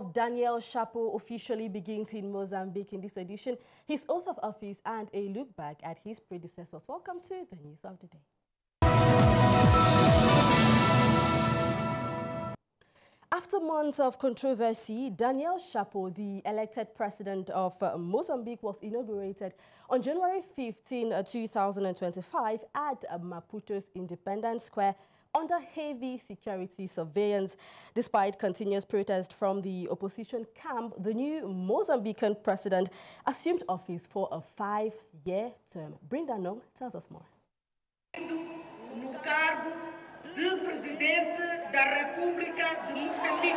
of Daniel Chapo officially begins in Mozambique in this edition, his oath of office and a look back at his predecessors. Welcome to the news of the day. After months of controversy, Daniel Chapo, the elected president of Mozambique, was inaugurated on January 15, 2025 at Maputo's Independence Square under heavy security surveillance. Despite continuous protest from the opposition camp, the new Mozambican president assumed office for a 5-year term. Brenda Nong tells us more. No cargo de Presidente da República de Moçambique.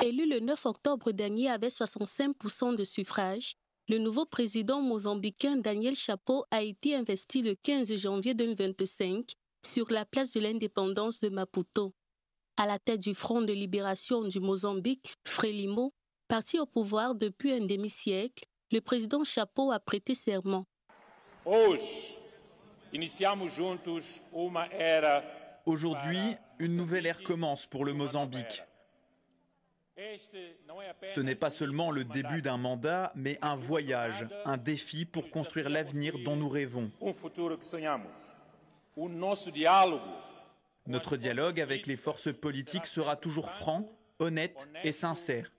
Élu le 9 octobre dernier avec 65% de suffrages, le nouveau président mozambicain Daniel Chapo a été investi le 15 janvier 2025 sur la place de l'indépendance de Maputo. À la tête du Front de libération du Mozambique, Frelimo, parti au pouvoir depuis un demi-siècle, le président Chapo a prêté serment. Aujourd'hui, une nouvelle ère commence pour le Mozambique. Ce n'est pas seulement le début d'un mandat, mais un voyage, un défi pour construire l'avenir dont nous rêvons. Notre dialogue avec les forces politiques sera toujours franc, honnête et sincère.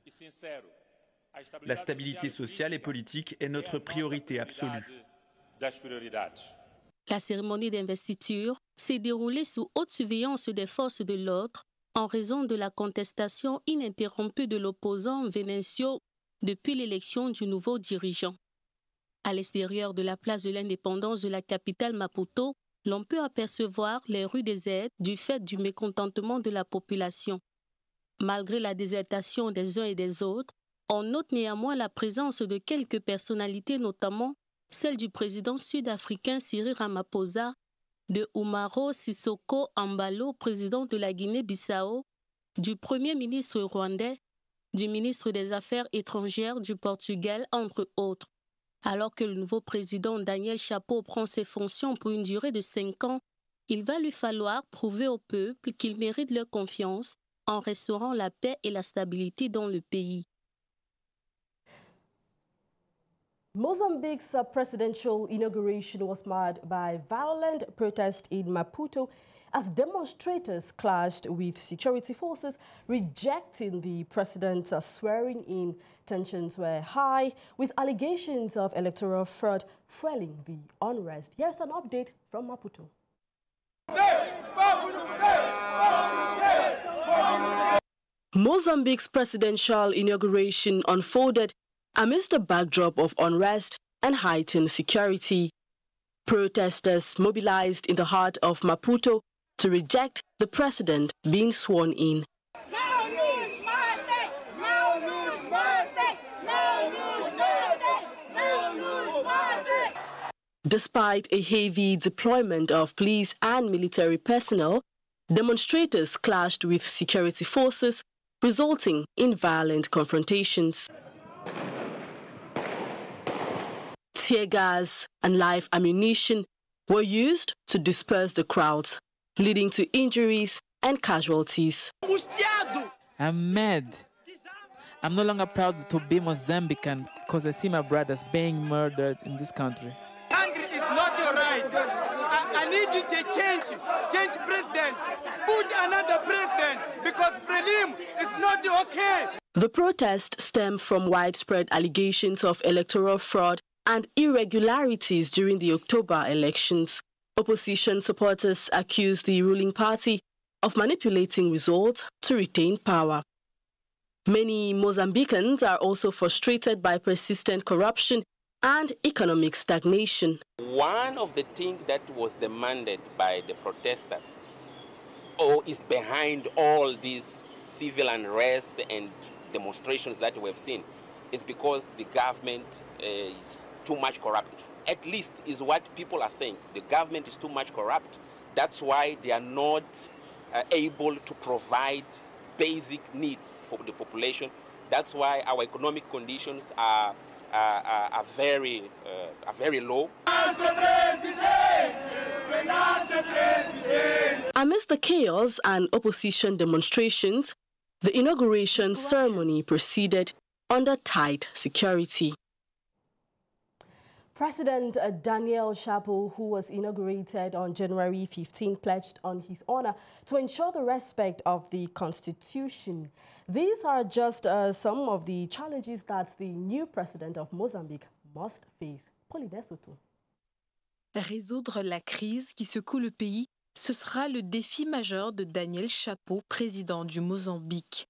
La stabilité sociale et politique est notre priorité absolue. La cérémonie d'investiture s'est déroulée sous haute surveillance des forces de l'ordre en raison de la contestation ininterrompue de l'opposant Venancio depuis l'élection du nouveau dirigeant. À l'extérieur de la place de l'indépendance de la capitale Maputo, l'on peut apercevoir les rues désertes du fait du mécontentement de la population. Malgré la désertation des uns et des autres, on note néanmoins la présence de quelques personnalités, notamment celle du président sud-africain Cyril Ramaphosa, de Umaro Sissoko Embalo, président de la Guinée-Bissau, du Premier ministre rwandais, du ministre des Affaires étrangères du Portugal, entre autres. Alors que le nouveau président Daniel Chapo prend ses fonctions pour une durée de 5 ans, il va lui falloir prouver au peuple qu'il mérite leur confiance en restaurant la paix et la stabilité dans le pays. Mozambique's presidential inauguration was marred by violent protests in Maputo as demonstrators clashed with security forces, rejecting the president's swearing-in. Tensions were high, with allegations of electoral fraud fueling the unrest. Here's an update from Maputo. Mozambique's presidential inauguration unfolded amidst a backdrop of unrest and heightened security. Protesters mobilized in the heart of Maputo to reject the president being sworn in. Despite a heavy deployment of police and military personnel, demonstrators clashed with security forces, resulting in violent confrontations. Tear gas and live ammunition were used to disperse the crowds, leading to injuries and casualties. I'm mad. I'm no longer proud to be Mozambican because I see my brothers being murdered in this country. Hungry is not your right. I need you to change president, put another president because Frelimo is not okay. The protest stemmed from widespread allegations of electoral fraud and irregularities during the October elections. Opposition supporters accused the ruling party of manipulating results to retain power. Many Mozambicans are also frustrated by persistent corruption and economic stagnation. One of the things that was demanded by the protesters or is behind all these civil unrest and demonstrations that we have seen is because the government is too much corrupt. At least is what people are saying. The government is too much corrupt. That's why they are not able to provide basic needs for the population. That's why our economic conditions are very low. Amidst the After chaos and opposition demonstrations, the inauguration ceremony proceeded under tight security. President Daniel Chapo, who was inaugurated on January 15, pledged on his honor to ensure the respect of the Constitution. These are just some of the challenges that the new president of Mozambique must face. Pauline Soto. Résoudre la crise qui secoue le pays, ce sera le défi majeur de Daniel Chapo, président du Mozambique.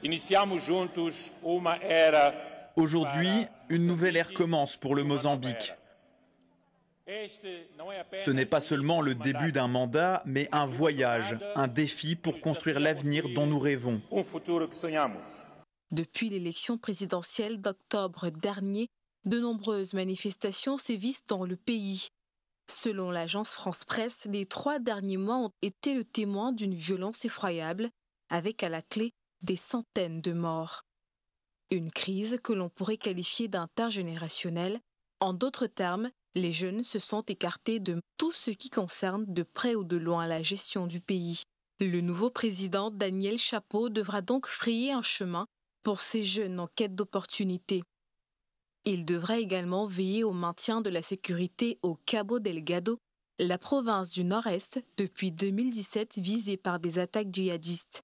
Iniciamos juntos uma era. Aujourd'hui, une nouvelle ère commence pour le Mozambique. Ce n'est pas seulement le début d'un mandat, mais un voyage, un défi pour construire l'avenir dont nous rêvons. Depuis l'élection présidentielle d'octobre dernier, de nombreuses manifestations sévissent dans le pays. Selon l'agence France Presse, les 3 derniers mois ont été le témoin d'une violence effroyable, avec à la clé des centaines de morts. Une crise que l'on pourrait qualifier d'intergénérationnelle. En d'autres termes, les jeunes se sont écartés de tout ce qui concerne de près ou de loin la gestion du pays. Le nouveau président Daniel Chapo devra donc frayer un chemin pour ces jeunes en quête d'opportunités. Il devra également veiller au maintien de la sécurité au Cabo Delgado, la province du Nord-Est, depuis 2017 visée par des attaques djihadistes.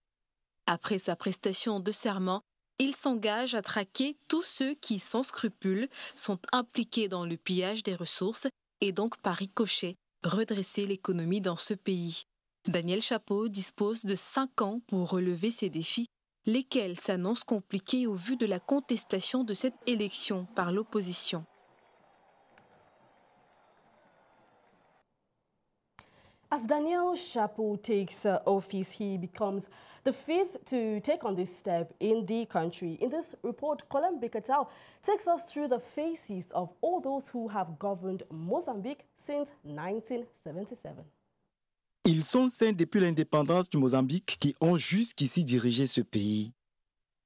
Après sa prestation de serment, il s'engage à traquer tous ceux qui, sans scrupules, sont impliqués dans le pillage des ressources et donc par ricochet, redresser l'économie dans ce pays. Daniel Chapo dispose de 5 ans pour relever ces défis, lesquels s'annoncent compliqués au vu de la contestation de cette élection par l'opposition. As Daniel Chapo takes office, he becomes the 5th to take on this step in the country. In this report, Colin Bikatal takes us through the faces of all those who have governed Mozambique since 1977. Ils sont 5 depuis l'indépendance du Mozambique qui ont jusqu'ici dirigé ce pays.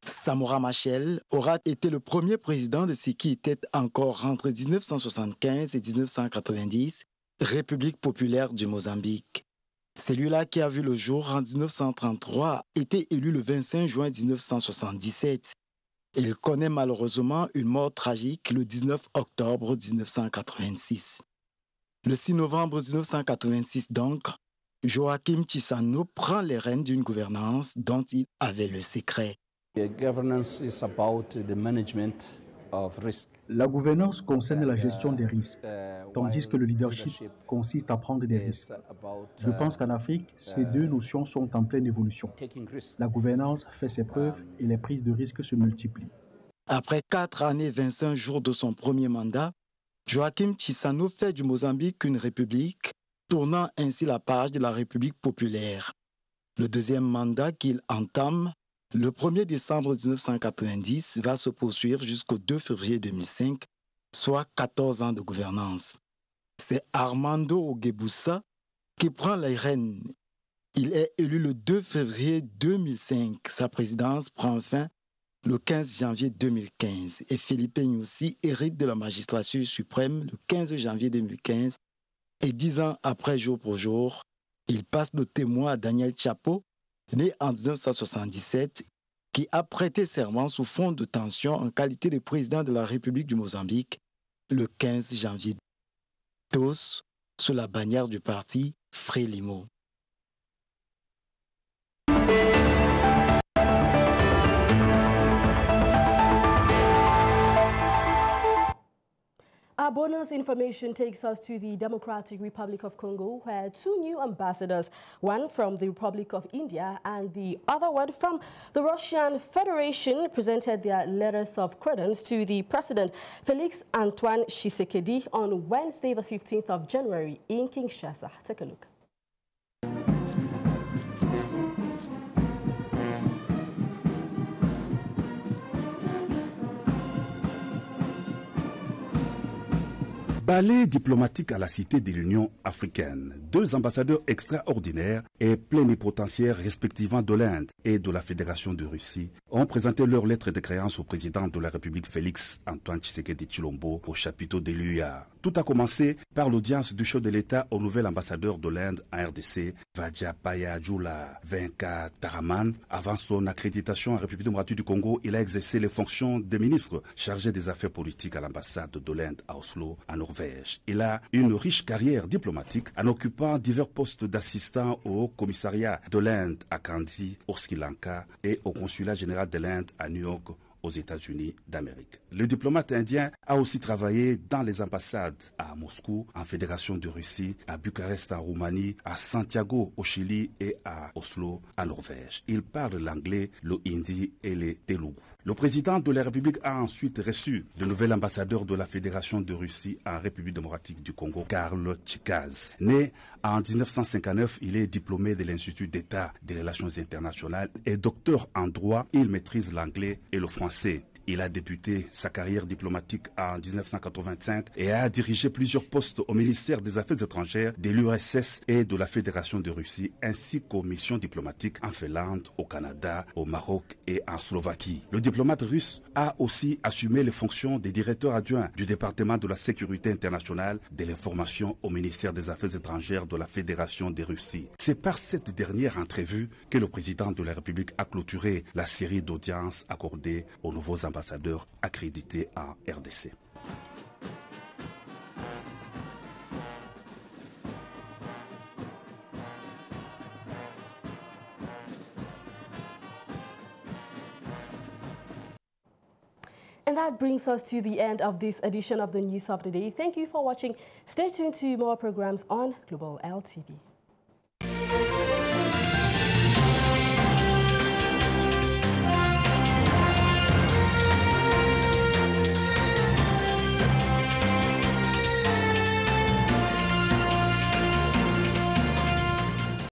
Samora Machel aura été le premier président de ce qui était encore entre 1975 et 1990, République populaire du Mozambique. Celui-là qui a vu le jour en 1933 a été élu le 25 juin 1977. Il connaît malheureusement une mort tragique le 19 octobre 1986. Le 6 novembre 1986 donc, Joachim Chissano prend les rênes d'une gouvernance dont il avait le secret. La gouvernance concerne la gestion des risques, tandis que le leadership consiste à prendre des risques. Je pense qu'en Afrique, ces deux notions sont en pleine évolution. La gouvernance fait ses preuves et les prises de risques se multiplient. Après 4 années et 25 jours de son premier mandat, Joachim Chissano fait du Mozambique une république, tournant ainsi la page de la République populaire. Le deuxième mandat qu'il entame, le 1er décembre 1990, va se poursuivre jusqu'au 2 février 2005, soit 14 ans de gouvernance. C'est Armando Oguebussa qui prend les rênes. Il est élu le 2 février 2005. Sa présidence prend fin le 15 janvier 2015 et Felipe Nyusi hérite de la magistrature suprême le 15 janvier 2015 et 10 ans après, jour pour jour, il passe le témoin à Daniel Chapo, né en 1977, qui a prêté serment sous fond de tension en qualité de président de la République du Mozambique le 15 janvier. Tous sous la bannière du parti Frelimo. Our bonus information takes us to the Democratic Republic of Congo, where 2 new ambassadors, one from the Republic of India and the other one from the Russian Federation, presented their letters of credence to the President Felix Antoine Tshisekedi on Wednesday, the 15th of January in Kinshasa. Take a look. Ballet diplomatique à la Cité de l'Union africaine. 2 ambassadeurs extraordinaires et plénipotentiaires respectivement de l'Inde et de la Fédération de Russie ont présenté leur lettre de créance au président de la République Félix Antoine Tshisekedi Tshilombo au chapiteau de l'UA Tout a commencé par l'audience du chef de l'État au nouvel ambassadeur de l'Inde en RDC, Vajapaya Jula Venka Taraman. Avant son accréditation en République démocratique du Congo, il a exercé les fonctions de ministre chargé des affaires politiques à l'ambassade de l'Inde à Oslo, en Norvège. Il a une riche carrière diplomatique en occupant divers postes d'assistant au commissariat de l'Inde à Kandy, au Sri Lanka et au consulat général de l'Inde à New York, aux États-Unis d'Amérique. Le diplomate indien a aussi travaillé dans les ambassades à Moscou, en Fédération de Russie, à Bucarest en Roumanie, à Santiago au Chili et à Oslo en Norvège. Il parle l'anglais, le hindi et le telugu. Le président de la République a ensuite reçu le nouvel ambassadeur de la Fédération de Russie en République démocratique du Congo, Karl Tchikaz. Né en 1959, il est diplômé de l'Institut d'État des Relations internationales et docteur en droit. Il maîtrise l'anglais et le français. Il a débuté sa carrière diplomatique en 1985 et a dirigé plusieurs postes au ministère des Affaires étrangères, de l'URSS et de la Fédération de Russie, ainsi qu'aux missions diplomatiques en Finlande, au Canada, au Maroc et en Slovaquie. Le diplomate russe a aussi assumé les fonctions de directeur adjoint du département de la sécurité internationale de l'information au ministère des Affaires étrangères de la Fédération de Russie. C'est par cette dernière entrevue que le président de la République a clôturé la série d'audiences accordées aux nouveaux ambassadeurs accrédités en RDC. And that brings us to the end of this edition of the News of the Day. Thank you for watching. Stay tuned to more programs on Global LTV.